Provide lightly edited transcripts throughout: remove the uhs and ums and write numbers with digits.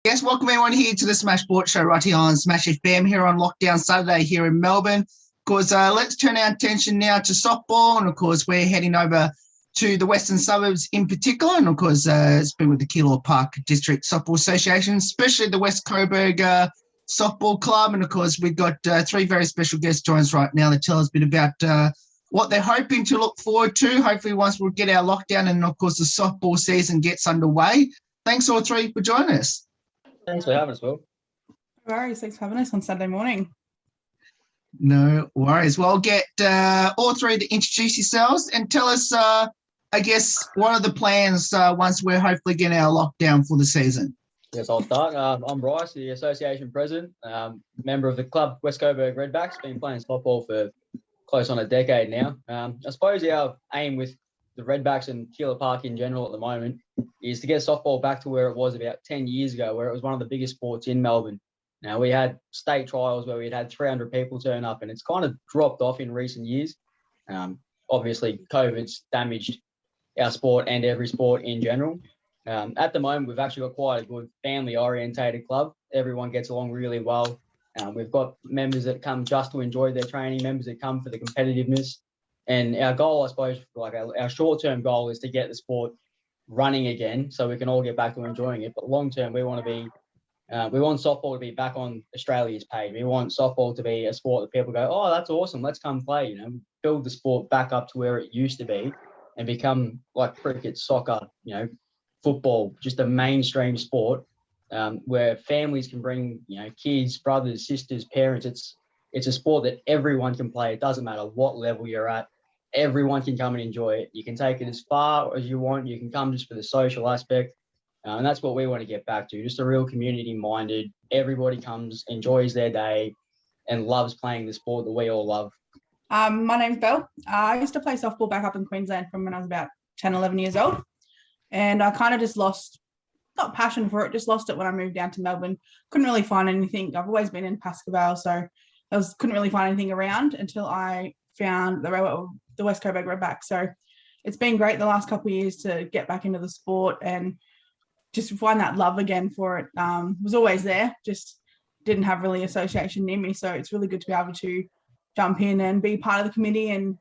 Yes, welcome everyone here to the Smash Sports Show right here on Smash FM here on Lockdown Saturday here in Melbourne. Of course, let's turn our attention now to softball. And of course, we're heading over to the Western Suburbs in particular. And of course, it's been with the Keilor Park District Softball Association, especially the West Coburg Softball Club. And of course, we've got three very special guests joining us right now to tell us a bit about what they're hoping to look forward to. Hopefully, once we get our lockdown and of course the softball season gets underway. Thanks all three for joining us. Thanks for having us, Will. No worries. Thanks for having us on Saturday morning. No worries. Well, I'll get all three to introduce yourselves and tell us, I guess, what are the plans once we're hopefully getting our lockdown for the season? Yes, I'll start. I'm Bryce, the association president, member of the club West Coburg Redbacks. Been playing softball for close on a decade now. I suppose our aim with the Redbacks and Keilor Park in general at the moment is to get softball back to where it was about 10 years ago, where it was one of the biggest sports in Melbourne. Now, we had state trials where we'd had 300 people turn up, and it's kind of dropped off in recent years. Obviously, COVID's damaged our sport and every sport in general. At the moment, we've actually got quite a good family-orientated club. Everyone gets along really well. We've got members that come just to enjoy their training, members that come for the competitiveness. And our goal, I suppose, like our short-term goal is to get the sport running again so we can all get back to enjoying it. But long-term, we want softball to be back on Australia's page. We want softball to be a sport that people go, oh, that's awesome, let's come play, build the sport back up to where it used to be and become like cricket, soccer, football, just a mainstream sport where families can bring, kids, brothers, sisters, parents. It's a sport that everyone can play. It doesn't matter what level you're at. Everyone can come and enjoy it. You can take it as far as you want. You can come just for the social aspect. And that's what we want to get back to, just a real community-minded. Everybody comes, enjoys their day, and loves playing the sport that we all love. My name's Belle. I used to play softball back up in Queensland from when I was about 10, 11 years old. And I kind of just lost, not passion for it, just lost it when I moved down to Melbourne. Couldn't really find anything. I've always been in Pascoe, so couldn't really find anything around until I found the West Coburg Redbacks. So it's been great the last couple of years to get back into the sport and just find that love again for it. Was always there, just didn't have really association near me. So it's really good to be able to jump in and be part of the committee and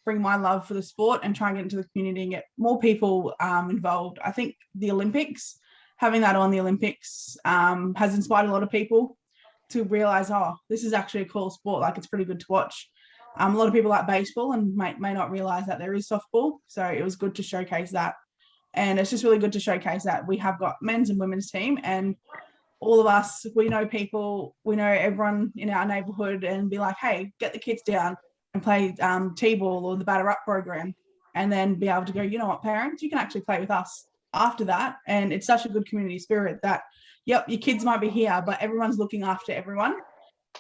bring my love for the sport and try and get into the community and get more people involved. I think the Olympics, having that on the Olympics has inspired a lot of people to realise, oh, this is actually a cool sport, like it's pretty good to watch. A lot of people like baseball and may not realise that there is softball, so it was good to showcase that. And it's just really good to showcase that we have got men's and women's team, and all of us, we know people, we know everyone in our neighbourhood, and be like, hey, get the kids down and play T-ball or the batter up program, and then be able to go, you know what, parents, you can actually play with us after that. And it's such a good community spirit that, yep, your kids might be here, but everyone's looking after everyone.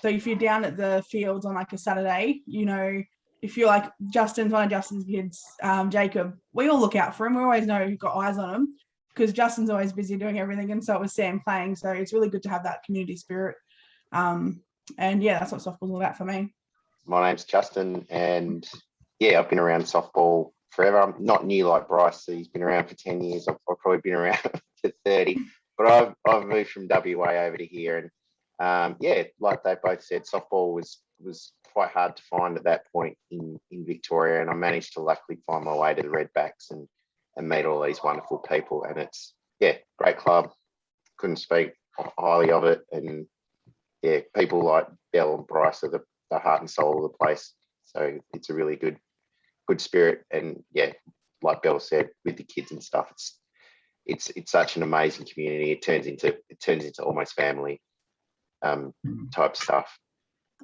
So if you're down at the fields on like a Saturday, if you're like one of Justin's kids, Jacob, we all look out for him. We always know who's got eyes on him because Justin's always busy doing everything. And so it was Sam playing. So it's really good to have that community spirit. And yeah, that's what softball's all about for me. My name's Justin, and yeah, I've been around softball forever. I'm not new like Bryce. He's been around for 10 years. I've probably been around for 30, but I've moved from WA over to here. And yeah, like they both said, softball was quite hard to find at that point in Victoria, and I managed to luckily find my way to the Redbacks and meet all these wonderful people. And it's, yeah, great club. Couldn't speak highly of it. And yeah, people like Belle and Bryce are the heart and soul of the place. So it's a really good spirit. And yeah, like Belle said, with the kids and stuff, it's such an amazing community. It turns into almost family type stuff.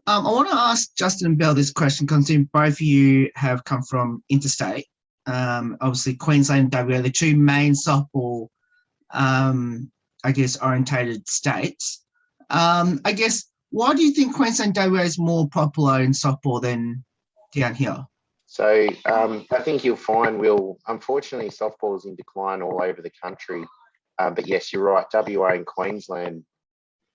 I want to ask Justin and Belle this question, considering both of you have come from interstate. Obviously, Queensland and WA, the two main softball, I guess, orientated states. I guess, why do you think Queensland and WA is more popular in softball than down here? So I think you'll find, unfortunately, softball is in decline all over the country. But yes, you're right, WA and Queensland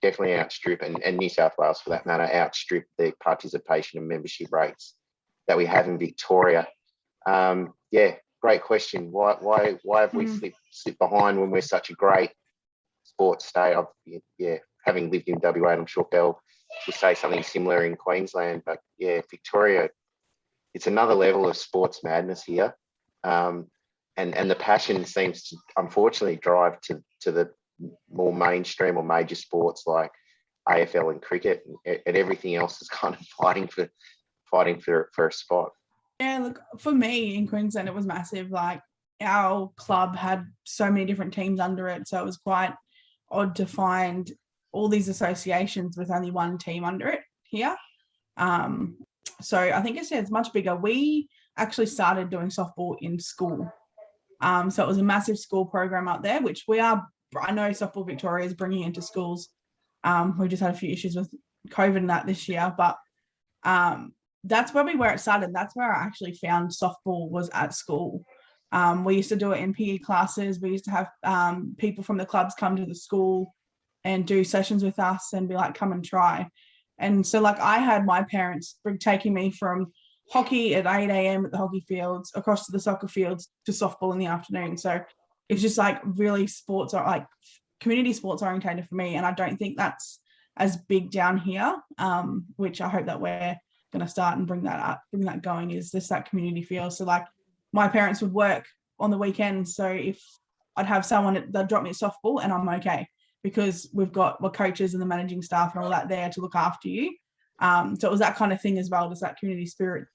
definitely outstrip, and New South Wales for that matter, outstrip the participation and membership rates that we have in Victoria. Yeah, great question. Why have we slipped behind when we're such a great sports state. Having lived in WA, and I'm sure Belle will say something similar in Queensland, but yeah, Victoria, it's another level of sports madness here. And the passion seems to unfortunately drive to the more mainstream or major sports like AFL and cricket, and everything else is kind of fighting for a spot. Yeah, look, for me in Queensland, it was massive. Like, our club had so many different teams under it, so it was quite odd to find all these associations with only one team under it here. So I think it's much bigger. We actually started doing softball in school. So it was a massive school program up there, which I know Softball Victoria is bringing into schools. We just had a few issues with COVID and that this year, but that's probably where it started. That's where I actually found softball was at school. We used to do it in PE classes. We used to have people from the clubs come to the school and do sessions with us and be like, come and try. And so like I had my parents taking me from hockey at 8 a.m. at the hockey fields across to the soccer fields to softball in the afternoon. So it's just like really sports are like community sports orientated for me. And I don't think that's as big down here, which I hope that we're going to start and bring that going, is this that community feel. So like my parents would work on the weekends. So if I'd have someone that drop me at softball and I'm okay, because we've got coaches and the managing staff and all that there to look after you. So it was that kind of thing as well, just that community spirit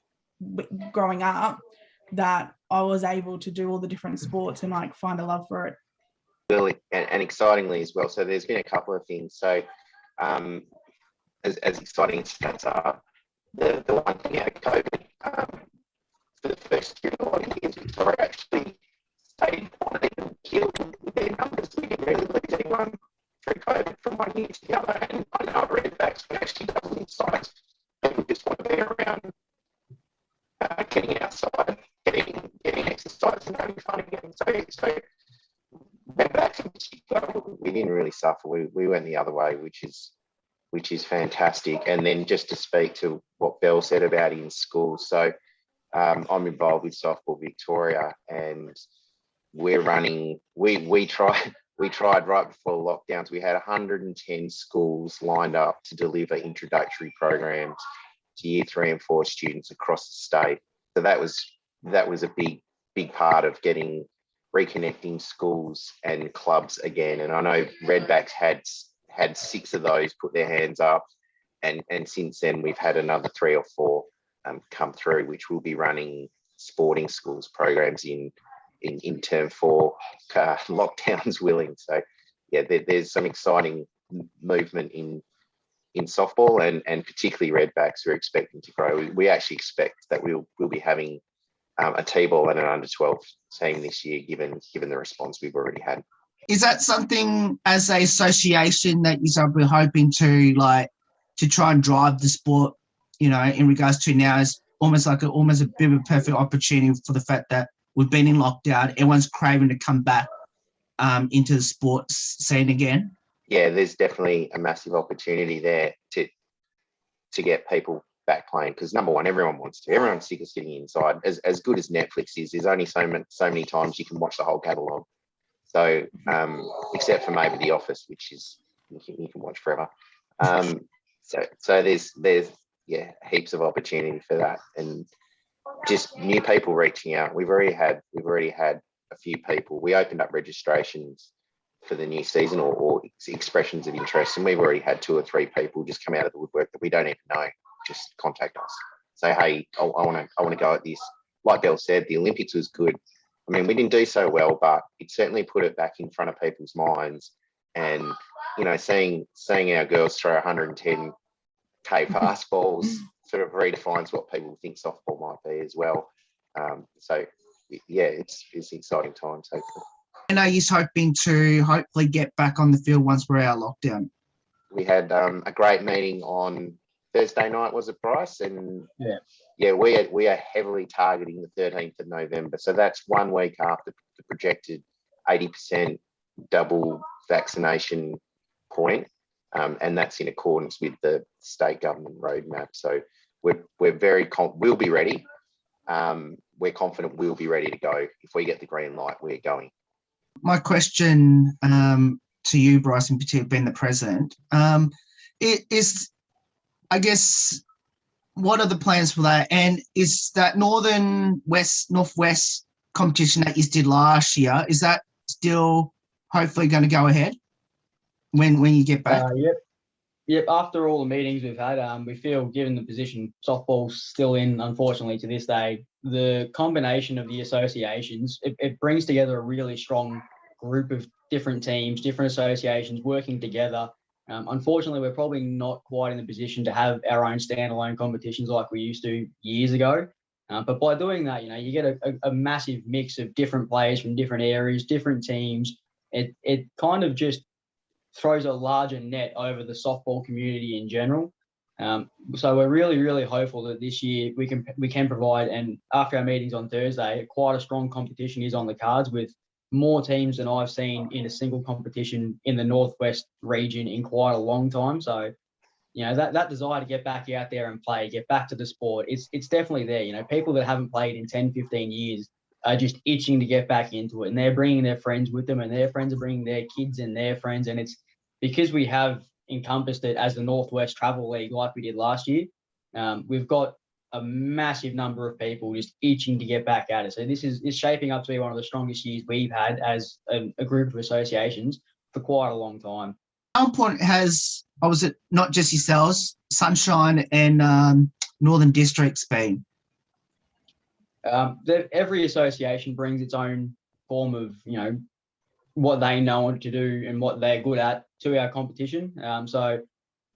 growing up, that I was able to do all the different sports and like find a love for it. Really, and excitingly as well. So there's been a couple of things. So as exciting as stats are, the one thing out of COVID, for the first year, a lot of years, Victoria actually stayed on even killed with their numbers. We didn't really lose anyone through COVID from one year to the other. And I know Redbacks were actually doubling size. People just want to be around getting outside, getting exercise and having fun again. So Redbacks in particular, we didn't really suffer. We went the other way, which is fantastic. And then just to speak to what Belle said about in school. So I'm involved with Softball Victoria, and we're running. We tried right before lockdowns. We had 110 schools lined up to deliver introductory programs to year 3 and 4 students across the state. So that was a big part of reconnecting schools and clubs again. And I know Redbacks had 6 of those put their hands up, and since then we've had another 3 or 4 come through, which will be running sporting schools programs in term 4, lockdowns willing. So yeah, there's some exciting movement in softball, and particularly Redbacks are expecting to grow. We actually expect that we'll be having a T-ball and an under-12 team this year, given the response we've already had. Is that something as an association that you're hoping to try and drive the sport, in regards to now, is almost a bit of a perfect opportunity for the fact that we've been in lockdown, everyone's craving to come back into the sports scene again? Yeah, there's definitely a massive opportunity there to get people back playing, because number one, everyone wants to. Everyone's sick of sitting inside. As good as Netflix is, there's only so many times you can watch the whole catalogue. So except for maybe The Office, which is you can watch forever. So there's heaps of opportunity for that, and just new people reaching out. We've already had a few people. We opened up registrations for the new season or expressions of interest, and we've already had 2 or 3 people just come out of the woodwork that we don't even know just contact us, say, hey, I want to go at this. Like Belle said, the Olympics was good. I mean, we didn't do so well, but it certainly put it back in front of people's minds. And seeing our girls throw 110k fastballs sort of redefines what people think softball might be as well. So yeah, it's exciting times, hopefully. I know you're hoping to hopefully get back on the field once we're out of lockdown. We had a great meeting on Thursday night, was it, Bryce? And yeah, we are heavily targeting the 13th of November. So that's 1 week after the projected 80% double vaccination point. And that's in accordance with the state government roadmap. So we'll be ready. We're confident we'll be ready to go. If we get the green light, we're going. My question to you, Bryce, in particular, being the president. It is, I guess, what are the plans for that? And is that northwest competition that you did last year, is that still hopefully going to go ahead when you get back? Yep. After all the meetings we've had, we feel, given the position softball's still in, unfortunately, to this day, the combination of the associations, it brings together a really strong group of different teams, different associations working together. Unfortunately, we're probably not quite in the position to have our own standalone competitions like we used to years ago. But by doing that, you get a massive mix of different players from different areas, different teams. It kind of just throws a larger net over the softball community in general. So we're really, really hopeful that this year we can provide, and after our meetings on Thursday, quite a strong competition is on the cards with more teams than I've seen in a single competition in the Northwest region in quite a long time. So, that desire to get back out there and play, get back to the sport, it's definitely there. People that haven't played in 10, 15 years are just itching to get back into it, and they're bringing their friends with them, and their friends are bringing their kids and their friends, and it's because we have encompassed it as the Northwest Travel League like we did last year. We've got a massive number of people just itching to get back at it. So this is shaping up to be one of the strongest years we've had as a group of associations for quite a long time. At one point was it not just yourselves, Sunshine and Northern Districts been? Every association brings its own form of, what they know to do and what they're good at to our competition. So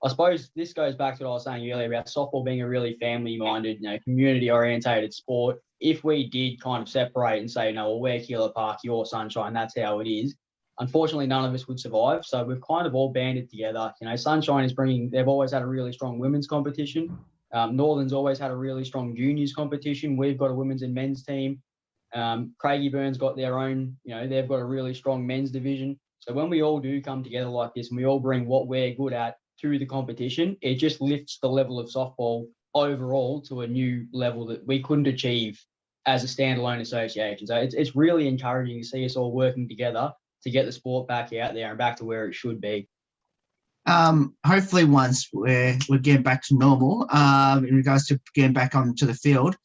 I suppose this goes back to what I was saying earlier about softball being a really family-minded, community-orientated sport. If we did kind of separate and say, no, well, we're Keilor Park, you're Sunshine, that's how it is, unfortunately, none of us would survive. So we've kind of all banded together. Sunshine is they've always had a really strong women's competition. Northern's always had a really strong juniors competition. We've got a women's and men's team. Craigieburns got their own, they've got a really strong men's division. So when we all do come together like this and we all bring what we're good at to the competition, it just lifts the level of softball overall to a new level that we couldn't achieve as a standalone association. So it's really encouraging to see us all working together to get the sport back out there and back to where it should be. Hopefully once we're getting back to normal in regards to getting back onto the field.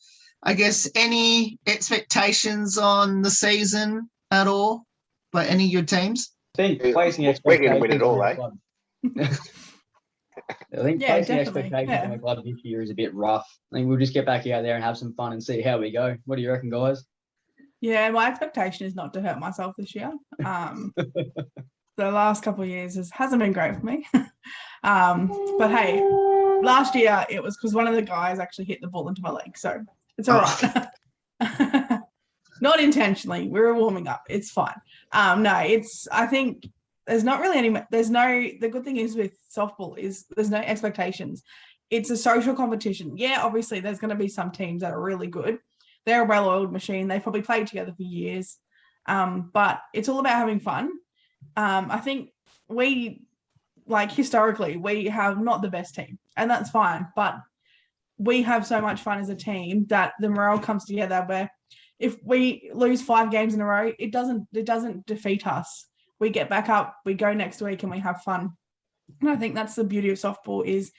I guess any expectations on the season at all by any of your teams? I think placing We're going to win it all, eh? I think placing expectations yeah. on the club this year is a bit rough. I think we'll just get back out there and have some fun and see how we go. What do you reckon, guys? Yeah, my expectation is not to hurt myself this year. The last couple of years hasn't been great for me. But hey, last year it was because one of the guys actually hit the ball into my leg. So it's all right. Not intentionally. We were warming up. It's fine. I think there's not really the good thing is with softball is there's no expectations. It's a social competition. Yeah, obviously there's going to be some teams that are really good. They're a well-oiled machine. They probably played together for years. But it's all about having fun. I think historically, we have not the best team, and that's fine. But we have so much fun as a team that the morale comes together where if we lose 5 games in a row, it doesn't defeat us. We get back up, we go next week and we have fun. And I think that's the beauty of softball is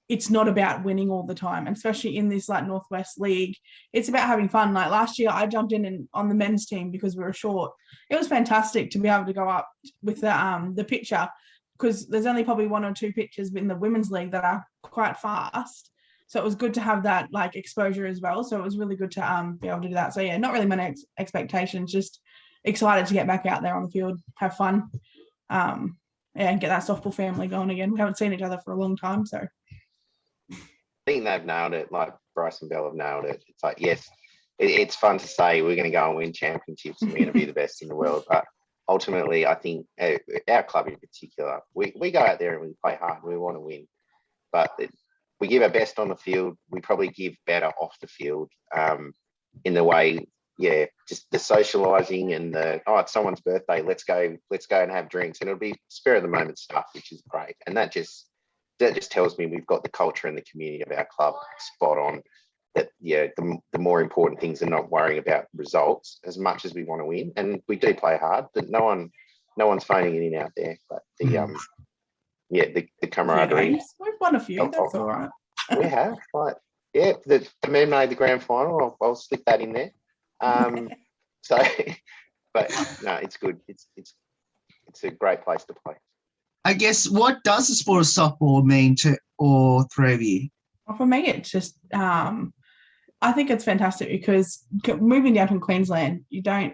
it's not about winning all the time, and especially in this Northwest League. It's about having fun. Like last year, I jumped in on the men's team because we were short. It was fantastic to be able to go up with the pitcher because there's only probably 1 or 2 pitchers in the women's league that are quite fast. So it was good to have that exposure as well. So it was really good to be able to do that. So yeah, not really my expectations, just excited to get back out there on the field, have fun, and get that softball family going again. We haven't seen each other for a long time, so. I think they've nailed it, like Bryce and Bell have nailed it. It's like, yes, it's fun to say we're going to go and win championships and we're going to be the best in the world. But ultimately, I think our club in particular, we go out there and we play hard. We want to win. But we give our best on the field. We probably give better off the field in the way, just the socialising and it's someone's birthday. Let's go and have drinks. And it'll be spur of the moment stuff, which is great. And that just tells me we've got the culture and the community of our club spot on. That the more important things are not worrying about results as much as we want to win, and we do play hard. But no no one's phoning it in out there. But the camaraderie. We've won a few. Oh, That's all right. We have, right? Yeah, the men made the grand final. I'll slip that in there. So, but no, it's good. It's a great place to play. I guess, what does the sport of softball mean to all three of you? Well, for me, it's just I think it's fantastic because moving down from Queensland, I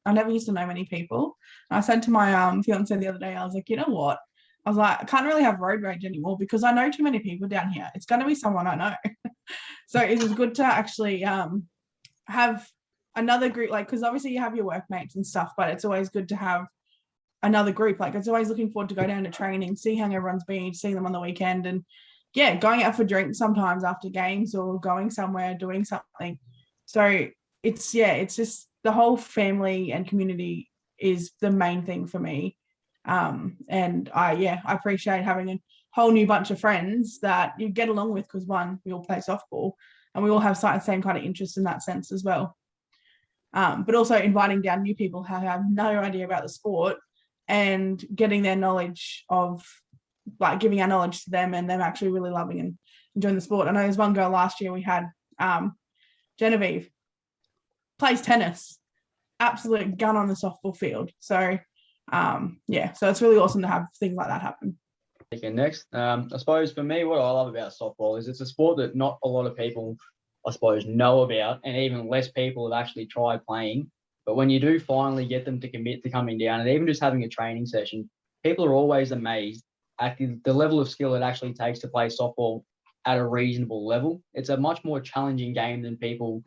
never used to know many people. And I said to my fiance the other day, I was like, you know what? I was like, I can't really have road rage anymore because I know too many people down here. It's going to be someone I know. So it is good to actually have another group, like, because obviously you have your workmates and stuff, but it's always good to have another group. Like, it's always looking forward to go down to training, see how everyone's been, seeing them on the weekend, and going out for drinks sometimes after games or going somewhere, doing something. So it's just the whole family and community is the main thing for me. And I appreciate having a whole new bunch of friends that you get along with because, one, we all play softball and we all have the same kind of interest in that sense as well. But also inviting down new people who have no idea about the sport and getting their knowledge of, like, giving our knowledge to them and them actually really loving and enjoying the sport. I know there's one girl last year we had, Genevieve, plays tennis, absolute gun on the softball field. So so it's really awesome to have things like that happen. Okay, next, I suppose for me, what I love about softball is it's a sport that not a lot of people, I suppose, know about, and even less people have actually tried playing. But when you do finally get them to commit to coming down and even just having a training session, people are always amazed at the level of skill it actually takes to play softball at a reasonable level. It's a much more challenging game than people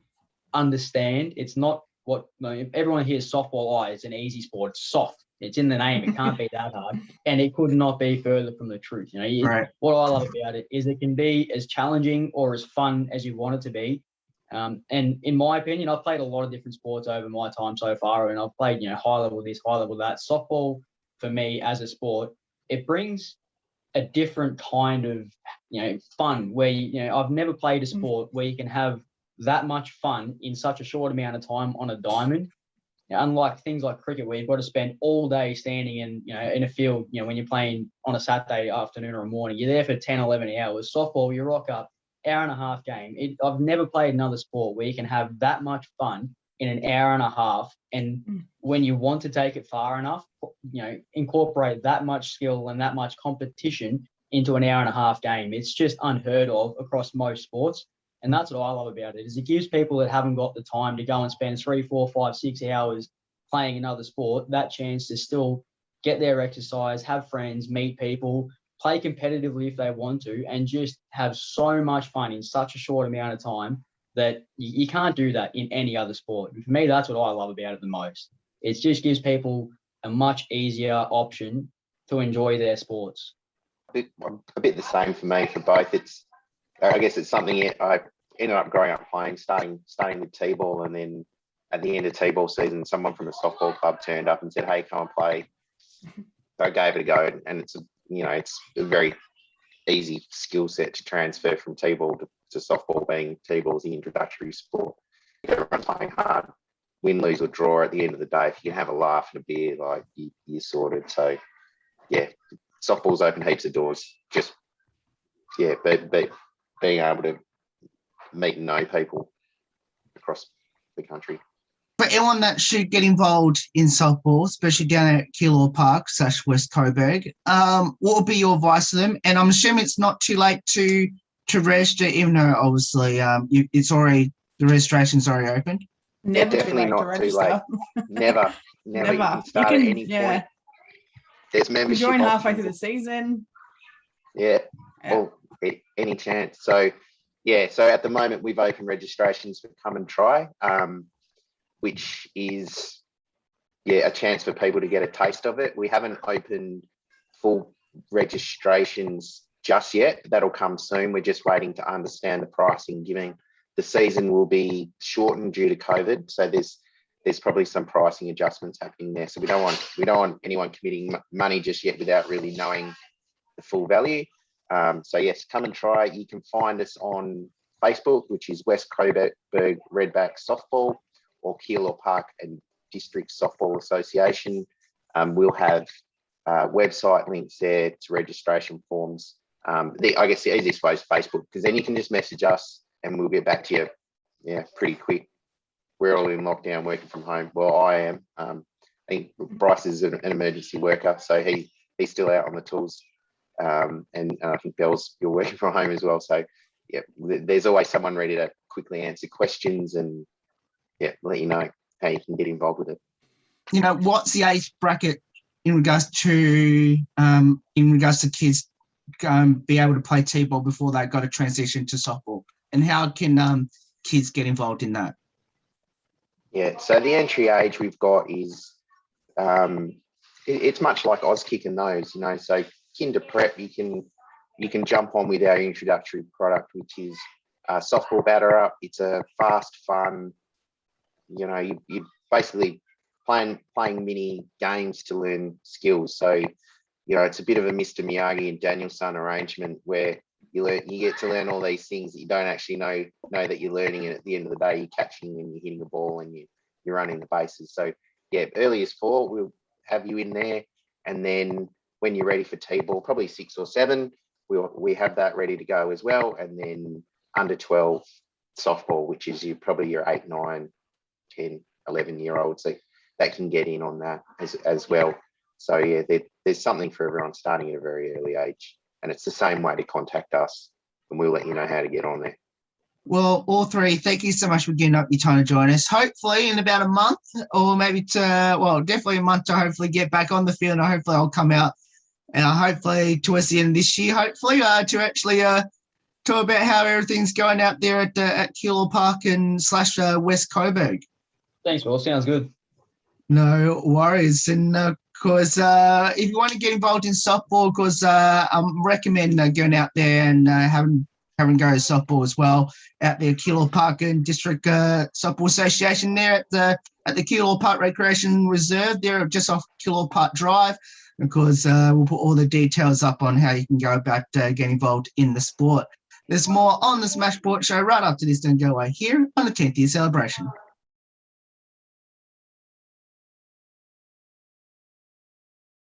understand. It's not what, everyone hears softball, it's an easy sport, it's soft. It's in the name. It can't be that hard. And it could not be further from the truth. Right. What I love about it is it can be as challenging or as fun as you want it to be. And in my opinion, I've played a lot of different sports over my time so far, and I've played, high level this, high level that. Softball, for me, as a sport, it brings a different kind of, fun where, I've never played a sport where you can have that much fun in such a short amount of time on a diamond. Unlike things like cricket, where you've got to spend all day standing in a field, when you're playing on a Saturday afternoon or a morning, you're there for 10, 11 hours. Softball, you rock up, hour and a half game. I've never played another sport where you can have that much fun in an hour and a half. And when you want to take it far enough, incorporate that much skill and that much competition into an hour and a half game. It's just unheard of across most sports. And that's what I love about it, is it gives people that haven't got the time to go and spend 3, 4, 5, 6 hours playing another sport that chance to still get their exercise, have friends, meet people, play competitively if they want to, and just have so much fun in such a short amount of time that you can't do that in any other sport. And for me, that's what I love about it the most. It just gives people a much easier option to enjoy their sports. A bit the same for me for both. I guess it's something I ended up growing up playing, starting with T-ball, and then at the end of T-ball season, someone from a softball club turned up and said, "Hey, come and play." So I gave it a go, and it's a very easy skill set to transfer from T-ball to softball, being T-ball is the introductory sport. Everyone's playing hard, win, lose or draw. At the end of the day, if you can have a laugh and a beer, like you're sorted. So yeah, softball's opened heaps of doors. Just but being able to meet and know people across the country. For anyone that should get involved in softball, especially down at Keilor Park / West Coburg, what would be your advice to them? And I'm assuming it's not too late to register, even though obviously the registration's already open. Never definitely too late not to too register. late. Never. You can start at any point. There's membership. You join halfway through the season. Yeah. Well, any chance. So at the moment we've opened registrations for Come and Try, which is a chance for people to get a taste of it. We haven't opened full registrations just yet. That'll come soon. We're just waiting to understand the pricing, given the season will be shortened due to COVID. So there's probably some pricing adjustments happening there. So we don't want anyone committing money just yet without really knowing the full value. So yes, Come and Try. You can find us on Facebook, which is West Coburg Redbacks Softball, or Keilor Park and District Softball Association. We'll have website links there to registration forms. I guess the easiest way is Facebook, because then you can just message us and we'll get back to you. Yeah, pretty quick. We're all in lockdown, working from home. Well, I am. I think Bryce is an emergency worker, so he's still out on the tools. And I think Bell's you're working from home as well. So yeah, there's always someone ready to quickly answer questions and yeah, let you know how you can get involved with it. You know, what's the age bracket in regards to kids be able to play T-ball before they got to transition to softball, and how can kids get involved in that? Yeah, so the entry age we've got is it's much like Auskick and those, you know. So kinder prep, you can jump on with our introductory product, which is softball batter up. It's a fast, fun, you know, you basically playing mini games to learn skills. So, you know, it's a bit of a Mr. Miyagi and Danielson arrangement where you get to learn all these things that you don't actually know that you're learning, and at the end of the day, you're catching and you're hitting a ball and you're running the bases. So yeah, early as 4, we'll have you in there, and then when you're ready for T-ball, probably 6 or 7, we have that ready to go as well. And then under 12 softball, which is probably your 8, 9, 10, 11-year-olds that can get in on that as well. So yeah, there's something for everyone starting at a very early age. And it's the same way to contact us, and we'll let you know how to get on there. Well, all three, thank you so much for giving up your time to join us. Hopefully in about a month, or maybe definitely a month, to hopefully get back on the field, and hopefully I'll come out and hopefully towards the end of this year, hopefully to actually talk about how everything's going out there at Keilor Park and / West Coburg. Thanks, Will. Sounds good. No worries. And because if you want to get involved in softball, because I recommend going out there and having go to softball as well out there, Keilor Park and District Softball Association there at the Keilor Park Recreation Reserve there, just off Keilor Park Drive. Of course, we'll put all the details up on how you can go about getting involved in the sport. There's more on the Smash Sport Show right after this. Don't go away here on the 10th year celebration.